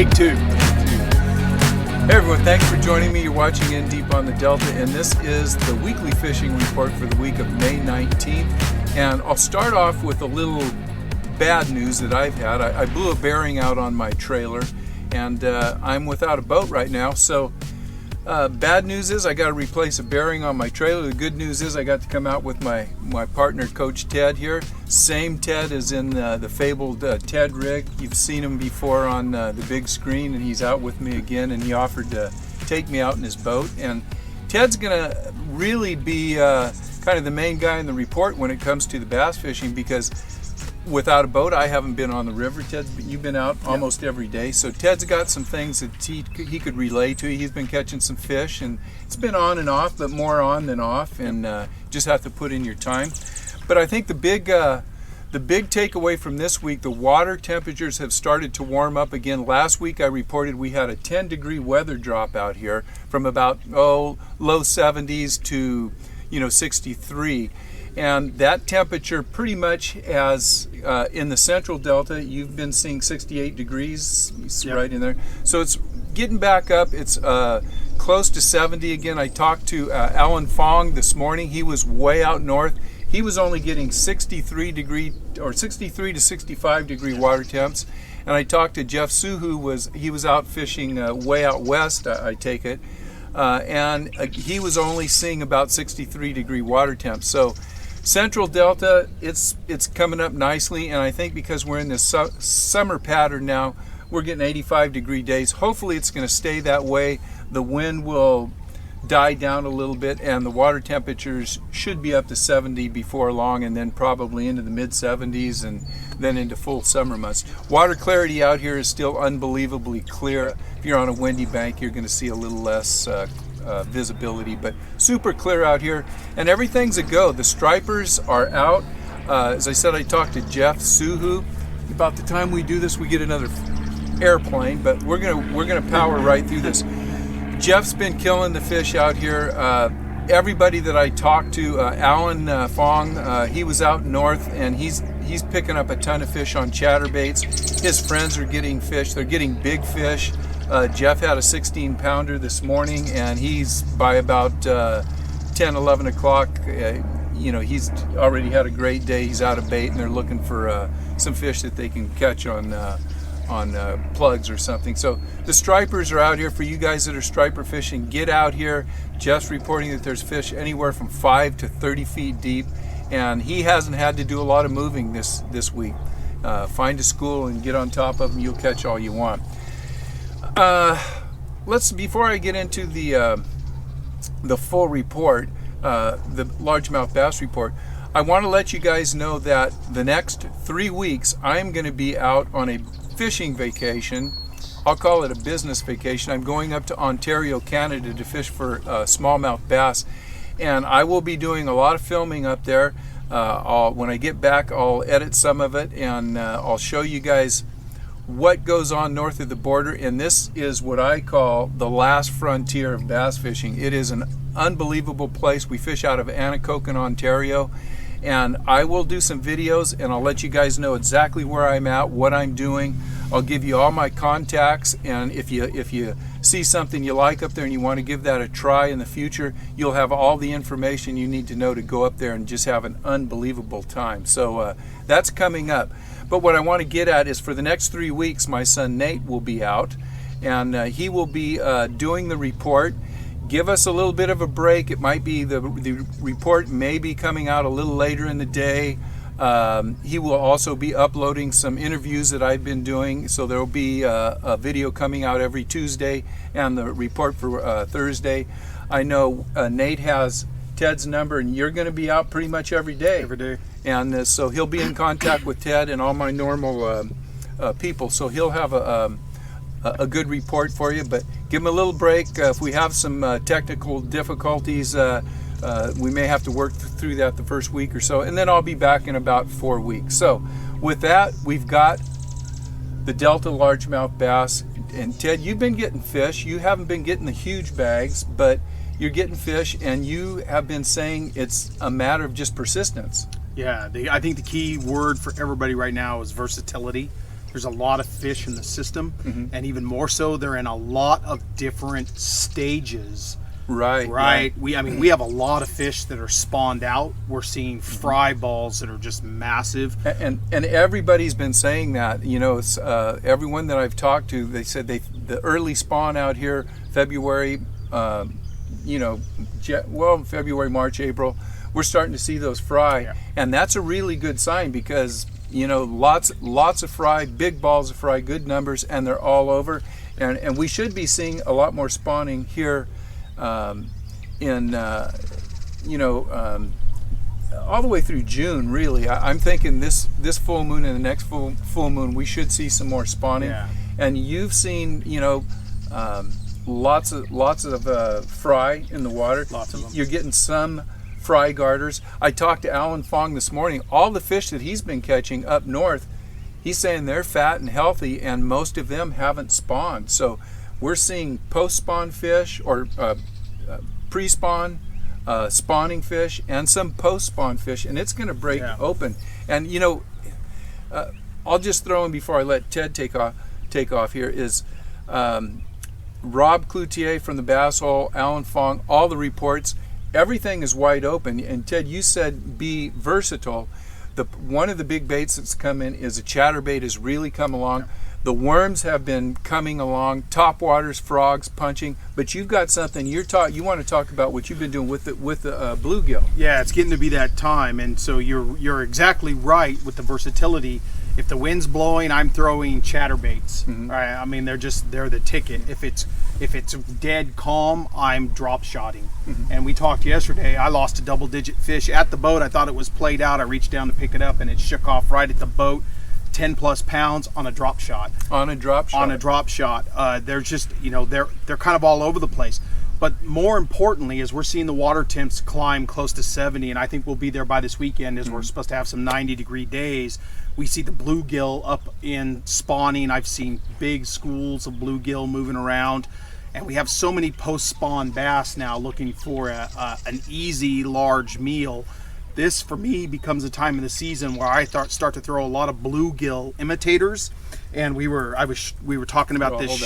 Take two. Hey everyone, thanks for joining me. You're watching In Deep on the Delta, and this is the weekly fishing report for the week of May 19th. And I'll start off with a little bad news that I've had. I blew a bearing out on my trailer, and I'm without a boat right now. So bad news is I got to replace a bearing on my trailer. The good news is I got to come out with my partner, Coach Ted here. Same Ted as in the fabled Ted rig. You've seen him before on the big screen, and he's out with me again, and he offered to take me out in his boat. And Ted's going to really be kind of the main guy in the report when it comes to the bass fishing, because without a boat, I haven't been on the river. Ted, you've been out almost every day. So Ted's got some things that he could relay to you. He's been catching some fish, and it's been on and off, but more on than off, and just have to put in your time. But I think the big takeaway from this week, the water temperatures have started to warm up again. Last week I reported we had a 10-degree weather drop out here from about low 70s to 63. And that temperature pretty much has, in the central delta, you've been seeing 68 degrees right in there. So it's getting back up. It's close to 70 again. I talked to Alan Fong this morning. He was way out north. He was only getting 63 to 65 degree water temps. And I talked to Jeff Suhu. He was out fishing way out west, I take it. And he was only seeing about 63 degree water temps. So Central Delta, it's coming up nicely, and I think because we're in this summer pattern now, we're getting 85 degree days. Hopefully it's going to stay that way. The wind will die down a little bit, and the water temperatures should be up to 70 before long, and then probably into the mid 70s, and then into full summer months. Water clarity out here is still unbelievably clear. If you're on a windy bank, you're going to see a little less visibility, but super clear out here, and everything's a go. The stripers are out. As I said, I talked to Jeff Suhu. About the time we do this, we get another airplane, but we're gonna power right through this. Jeff's been killing the fish out here. Everybody that I talked to, Alan Fong, he was out north, and he's picking up a ton of fish on chatterbaits. His friends are getting fish. They're getting big fish. Jeff had a 16-pounder this morning, and he's by about 10, 11 o'clock. He's already had a great day. He's out of bait, and they're looking for some fish that they can catch on plugs or something. So the stripers are out here. For you guys that are striper fishing, get out here. Jeff's reporting that there's fish anywhere from 5 to 30 feet deep, and he hasn't had to do a lot of moving this week. Find a school and get on top of them. You'll catch all you want. Before I get into the full report, the largemouth bass report, I want to let you guys know that the next 3 weeks I'm going to be out on a fishing vacation. I'll call it a business vacation. I'm going up to Ontario, Canada to fish for smallmouth bass, and I will be doing a lot of filming up there. When I get back, I'll edit some of it, and I'll show you guys what goes on north of the border. And this is what I call the last frontier of bass fishing. It is an unbelievable place. We fish out of Anacocan, Ontario, and I will do some videos, and I'll let you guys know exactly where I'm at, what I'm doing. I'll give you all my contacts, and if you see something you like up there and you want to give that a try in the future, you'll have all the information you need to know to go up there and just have an unbelievable time. So that's coming up. But what I want to get at is, for the next 3 weeks, my son Nate will be out, and he will be doing the report. Give us a little bit of a break. It might be the report may be coming out a little later in the day. He will also be uploading some interviews that I've been doing, so there will be a video coming out every Tuesday and the report for Thursday. I know Nate has Ted's number, and you're going to be out pretty much every day. Every day. And so he'll be in contact with Ted and all my normal people, so he'll have a good report for you. But give him a little break. If we have some technical difficulties, we may have to work through that the first week or so, and then I'll be back in about 4 weeks. So with that, we've got the Delta largemouth bass. And Ted, you've been getting fish. You haven't been getting the huge bags, but you're getting fish, and you have been saying it's a matter of just persistence. Yeah, I think the key word for everybody right now is versatility. There's a lot of fish in the system, Mm-hmm. and even more so, they're in a lot of different stages. Right. We have a lot of fish that are spawned out. We're seeing fry balls that are just massive. And everybody's been saying that. You know, it's, everyone that I've talked to, they said the early spawn out here, February, February, March, April, we're starting to see those fry, and that's a really good sign because lots of fry, big balls of fry, good numbers, and they're all over, and we should be seeing a lot more spawning here. All the way through June, really. I'm thinking this full moon and the next full moon, we should see some more spawning. Yeah. And you've seen, lots of fry in the water. Lots of them. You're getting some fry garters. I talked to Alan Fong this morning. All the fish that he's been catching up north, he's saying they're fat and healthy, and most of them haven't spawned. So we're seeing post-spawn fish or pre-spawn, spawning fish, and some post-spawn fish, and it's going to break open. And I'll just throw in before I let Ted take off here is Rob Cloutier from the Bass Hole, Alan Fong, all the reports, everything is wide open. And Ted, you said be versatile. One of the big baits that's come in is a chatterbait has really come along. The worms have been coming along, topwaters, frogs, punching, but you've got something you want to talk about what you've been doing with the bluegill. Yeah, it's getting to be that time, and so you're exactly right with the versatility. If the wind's blowing, I'm throwing chatterbaits. Mm-hmm. Right? I mean, they're the ticket. If it's dead calm, I'm drop shotting. Mm-hmm. And we talked yesterday. I lost a double-digit fish at the boat. I thought it was played out. I reached down to pick it up, and it shook off right at the boat. 10 plus pounds on a drop shot. They're just, they're kind of all over the place. But more importantly, as we're seeing the water temps climb close to 70, and I think we'll be there by this weekend as we're supposed to have some 90-degree days, we see the bluegill up in spawning. I've seen big schools of bluegill moving around, and we have so many post-spawn bass now looking for an easy, large meal. This, for me, becomes a time in the season where I start to throw a lot of bluegill imitators, and we were talking about this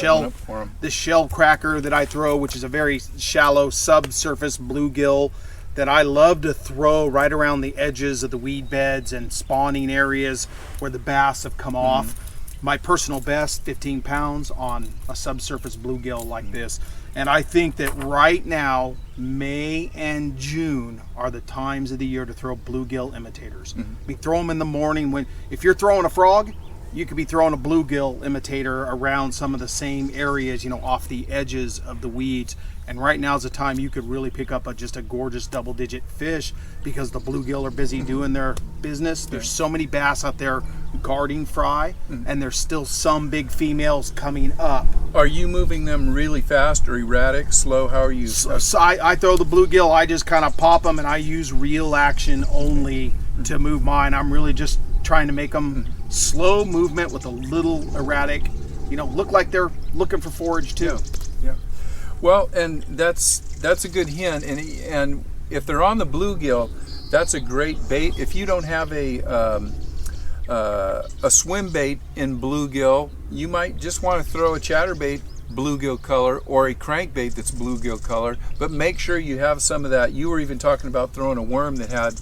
shell cracker that I throw, which is a very shallow subsurface bluegill that I love to throw right around the edges of the weed beds and spawning areas where the bass have come off. My personal best, 15 pounds on a subsurface bluegill like this. And I think that right now, May and June are the times of the year to throw bluegill imitators. We throw them in the morning. If you're throwing a frog, you could be throwing a bluegill imitator around some of the same areas, off the edges of the weeds. And right now is the time you could really pick up just a gorgeous double-digit fish because the bluegill are busy doing their business. There's so many bass out there guarding fry, and there's still some big females coming up. Are you moving them really fast or erratic, slow? How are you? So I throw the bluegill, I just kind of pop them, and I use reel action only to move mine. I'm really just trying to make them slow movement with a little erratic, look like they're looking for forage too. Yeah. Well, and that's a good hint, and if they're on the bluegill, that's a great bait. If you don't have a swim bait in bluegill, you might just want to throw a chatterbait bluegill color or a crankbait that's bluegill color, but make sure you have some of that. You were even talking about throwing a worm that had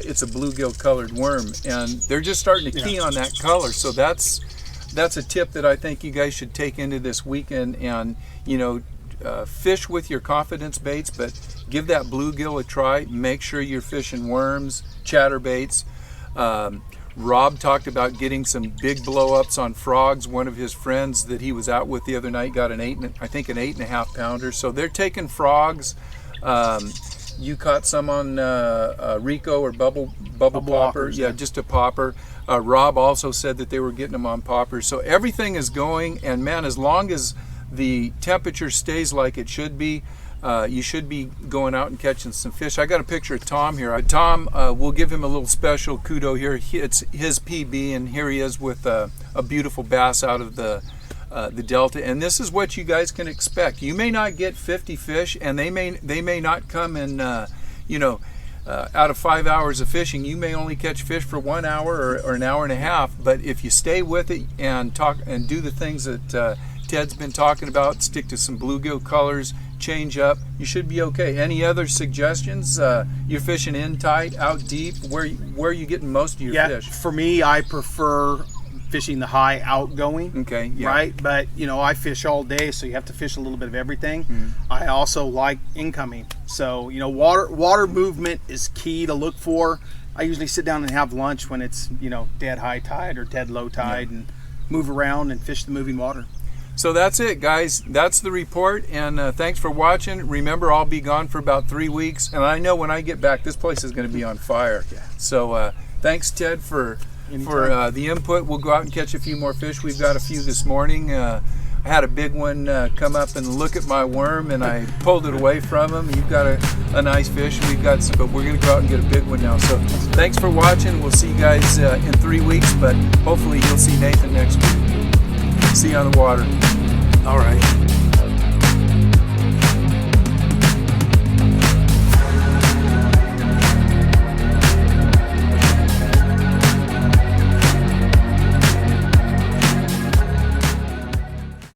it's a bluegill colored worm, and they're just starting to key on that color. So that's a tip that I think you guys should take into this weekend, and fish with your confidence baits, but give that bluegill a try. Make sure you're fishing worms, chatterbaits. Rob talked about getting some big blow-ups on frogs. One of his friends that he was out with the other night got an 8.5 pounder. So they're taking frogs. You caught some on Rico or bubble popper. Yeah, just a popper. Rob also said that they were getting them on poppers. So everything is going, and man, as long as the temperature stays like it should be, you should be going out and catching some fish. I got a picture of Tom here. Tom, we'll give him a little special kudo here. It's his PB, and here he is with a beautiful bass out of the Delta. And this is what you guys can expect. You may not get 50 fish, and they may not come in out of 5 hours of fishing, you may only catch fish for 1 hour or an hour and a half. But if you stay with it and talk and do the things that Ted's been talking about, stick to some bluegill colors, change up, you should be okay. Any other suggestions? You're fishing in tight, out deep. Where are you getting most of your fish? For me, I prefer fishing the high outgoing. Okay, yeah. Right, but I fish all day, so you have to fish a little bit of everything. I also like incoming, so water movement is key to look for. I usually sit down and have lunch when it's dead high tide or dead low tide, and move around and fish the moving water. So that's it, guys. That's the report, and thanks for watching. Remember, I'll be gone for about 3 weeks, and I know when I get back, this place is going to be on fire. So thanks, Ted, for the input. We'll go out and catch a few more fish. We've got a few this morning. I had a big one come up and look at my worm, and I pulled it away from him. You've got a nice fish. We've got some, but we're going to go out and get a big one now. So thanks for watching. We'll see you guys in 3 weeks, but hopefully you'll see Nathan next week. See you on the water. All right.